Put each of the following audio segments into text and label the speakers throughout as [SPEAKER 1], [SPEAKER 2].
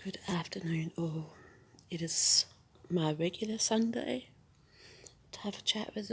[SPEAKER 1] Good afternoon, all. It is my regular Sunday to have a chat with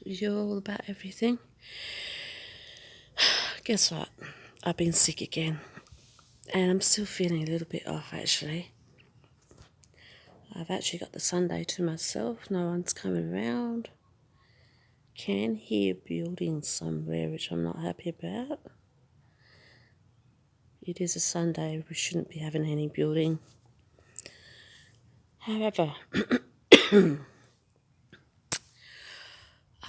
[SPEAKER 1] you all about everything. Guess what? I've been sick again, and I'm still feeling a little bit off actually. I've actually got the Sunday to myself, no one's coming around. Can hear buildings somewhere, which I'm not happy about. It is a Sunday, we shouldn't be having any building. However,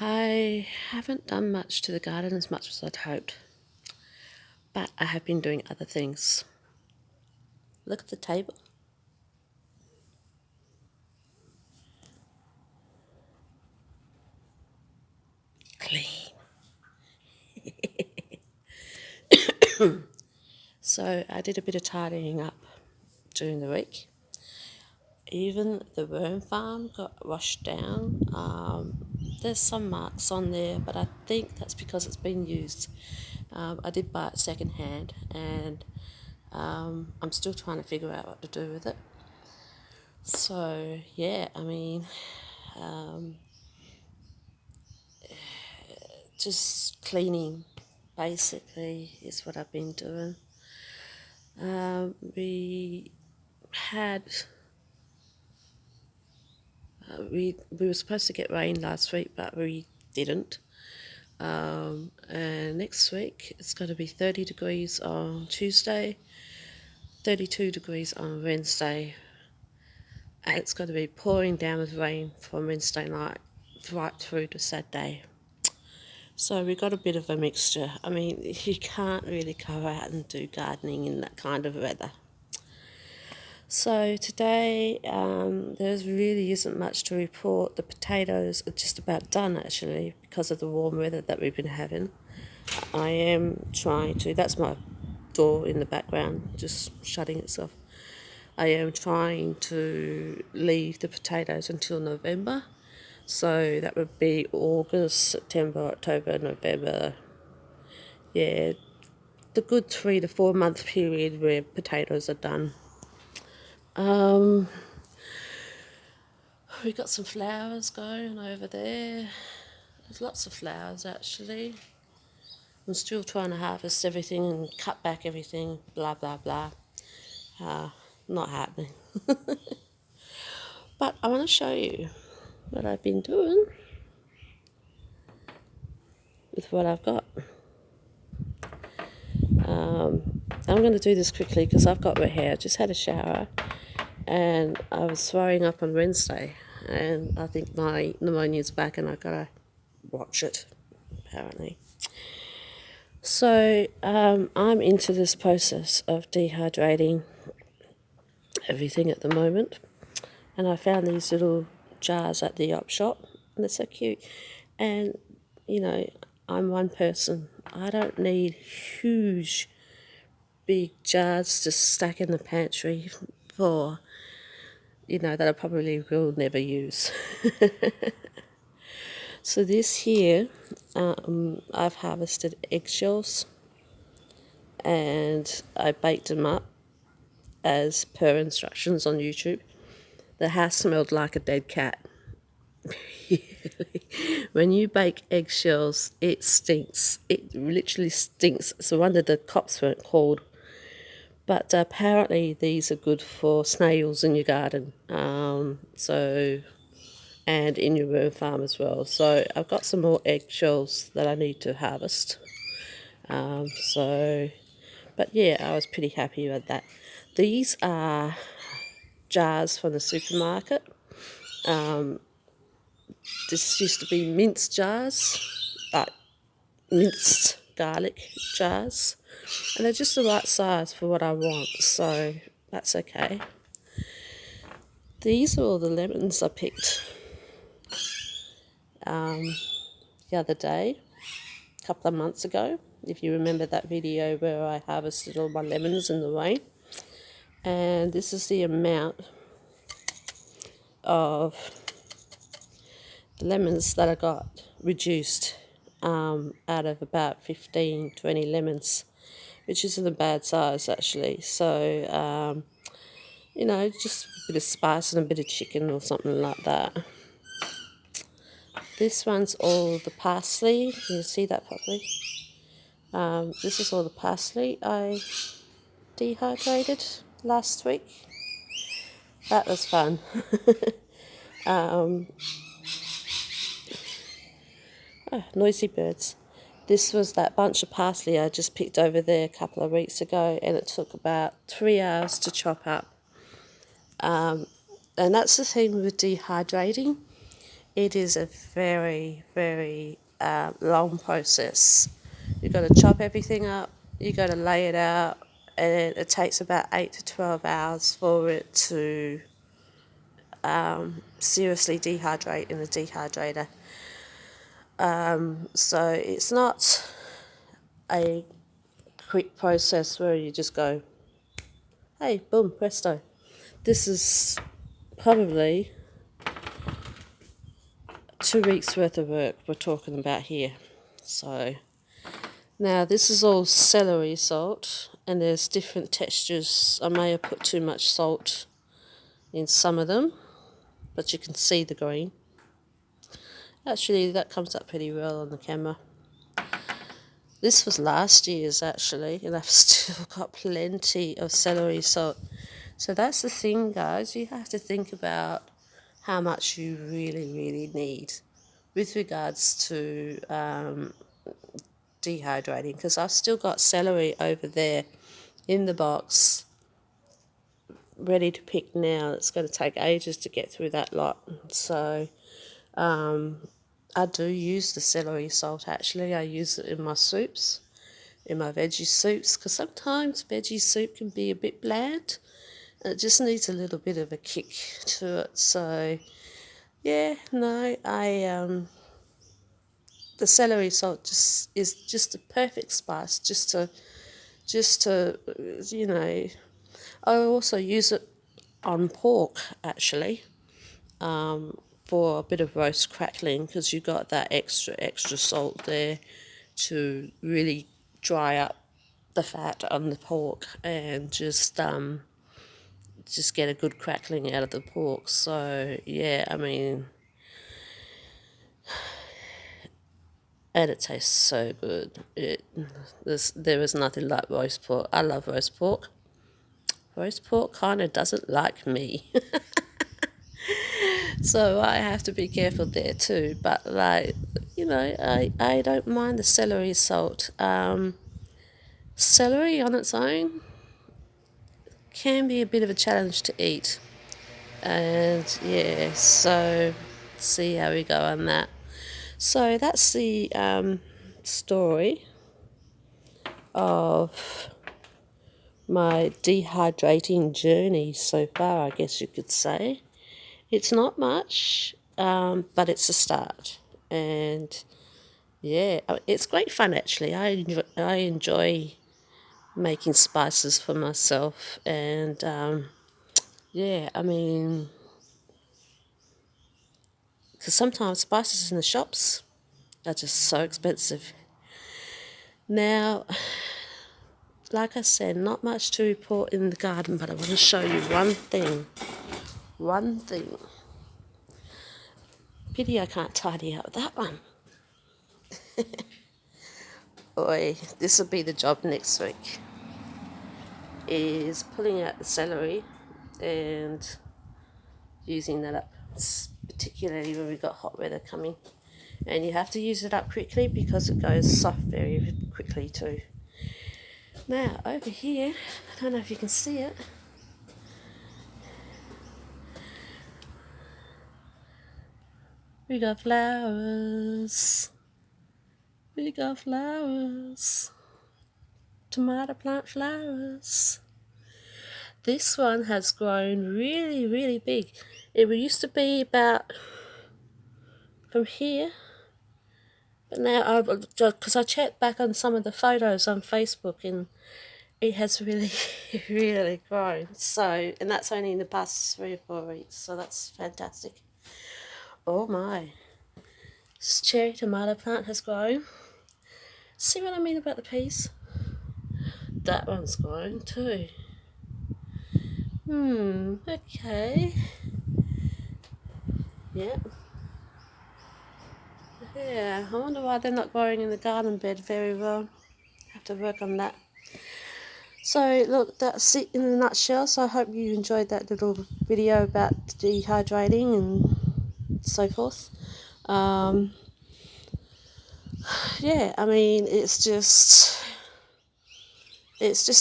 [SPEAKER 1] I haven't done much to the garden as much as I'd hoped, but I have been doing other things. Look at the table. Clean. So I did a bit of tidying up during the week. Even the worm farm got washed down. There's some marks on there, but I think that's because it's been used. I did buy it second hand, and I'm still trying to figure out what to do with it. So yeah, I mean, just cleaning basically is what I've been doing. We had we were supposed to get rain last week, but we didn't. And next week it's going to be 30 degrees on Tuesday, 32 degrees on Wednesday, and it's going to be pouring down with rain from Wednesday night right through to Saturday. So we got a bit of a mixture. I mean, you can't really go out and do gardening in that kind of weather. So today there really isn't much to report. The potatoes are just about done actually because of the warm weather that we've been having. I am trying to, that's my door in the background just shutting itself. I am trying to leave the potatoes until November. So that would be August, September, October, November. Yeah, the good 3 to 4 month period where potatoes are done. We've got some flowers going over there. There's lots of flowers actually. I'm still trying to harvest everything and cut back everything, blah blah blah. Not happening. But I want to show you what I've been doing with what I've got. I'm going to do this quickly because I've got wet hair. I just had a shower and I was throwing up on Wednesday, and I think my pneumonia's back and I've got to watch it, apparently. So I'm into this process of dehydrating everything at the moment, and I found these little jars at the op shop, and they're so cute. And you know, I'm one person. I don't need huge, big jars to stack in the pantry for, that I probably will never use. So this here, I've harvested eggshells and I baked them up as per instructions on YouTube. The house smelled like a dead cat. When you bake eggshells, it stinks. It literally stinks. So wonder the cops weren't called. But apparently these are good for snails in your garden. And in your worm farm as well. So I've got some more eggshells that I need to harvest. But yeah, I was pretty happy with that. These are jars from the supermarket. This used to be minced jars, like minced garlic jars. And they're just the right size for what I want, so that's okay. These are all the lemons I picked the other day, a couple of months ago, if you remember that video where I harvested all my lemons in the rain. And this is the amount of the lemons that I got reduced out of about 15, 20 lemons, which isn't a bad size actually. So You know, just a bit of spice and a bit of chicken or something like that. This one's all the parsley. Can you see that properly? This is all the parsley I dehydrated last week. That was fun. Noisy birds. This was that bunch of parsley I just picked over there a couple of weeks ago, and it took about 3 hours to chop up. And that's the thing with dehydrating. It is a very, very long process. You've got to chop everything up, you've got to lay it out, and it takes about 8 to 12 hours for it to seriously dehydrate in the dehydrator. So it's not a quick process where you just go, hey, boom, presto. This is probably 2 weeks worth of work we're talking about here. So now this is all celery salt, and there's different textures. I may have put too much salt in some of them, but you can see the green. Actually, that comes up pretty well on the camera. This was last year's actually, and I've still got plenty of celery salt. So that's the thing, guys. You have to think about how much you really, really need with regards to dehydrating, because I've still got celery over there in the box ready to pick now. It's going to take ages to get through that lot. So I do use the celery salt actually. I use it in my soups, in my veggie soups, because sometimes veggie soup can be a bit bland. It just needs a little bit of a kick to it. So yeah, no, the celery salt just is just a perfect spice, just to you know. I also use it on pork actually, for a bit of roast crackling, because you got that extra salt there to really dry up the fat on the pork and just get a good crackling out of the pork. So yeah, I mean, and it tastes so good. There is nothing like roast pork. I love roast pork. Roast pork kind of doesn't like me. So I have to be careful there too. But like, you know, I don't mind the celery salt. Celery on its own can be a bit of a challenge to eat. And yeah, so see how we go on that. So that's the story of my dehydrating journey so far, I guess you could say. It's not much, but it's a start. And yeah, it's great fun actually. I enjoy making spices for myself, and yeah, I mean, because sometimes spices in the shops are just so expensive. Now, like I said, not much to report in the garden, but I want to show you one thing. One thing. Pity I can't tidy up that one. Boy, this will be the job next week. Is pulling out the celery and using that up, particularly when we've got hot weather coming. And you have to use it up quickly because it goes soft very quickly too. Now, over here, I don't know if you can see it. We got flowers. We got flowers. Tomato plant flowers. This one has grown really, really big. It used to be about from here, but now because I checked back on some of the photos on Facebook, and it has really, really grown. So, and that's only in the past 3 or 4 weeks. So that's fantastic. Oh my! This cherry tomato plant has grown. See what I mean about the peas? That one's grown too. Okay. Yeah. Yeah, I wonder why they're not growing in the garden bed very well. Have to work on that. So look, that's it in a nutshell. So I hope you enjoyed that little video about dehydrating and so forth. Um, yeah, I mean it's just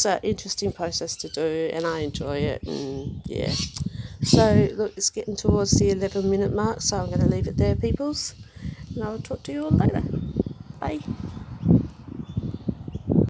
[SPEAKER 1] an interesting process to do, and I enjoy it. And yeah, so look, it's getting towards the 11-minute mark, so I'm going to leave it there, peoples, and I'll talk to you all later. Bye.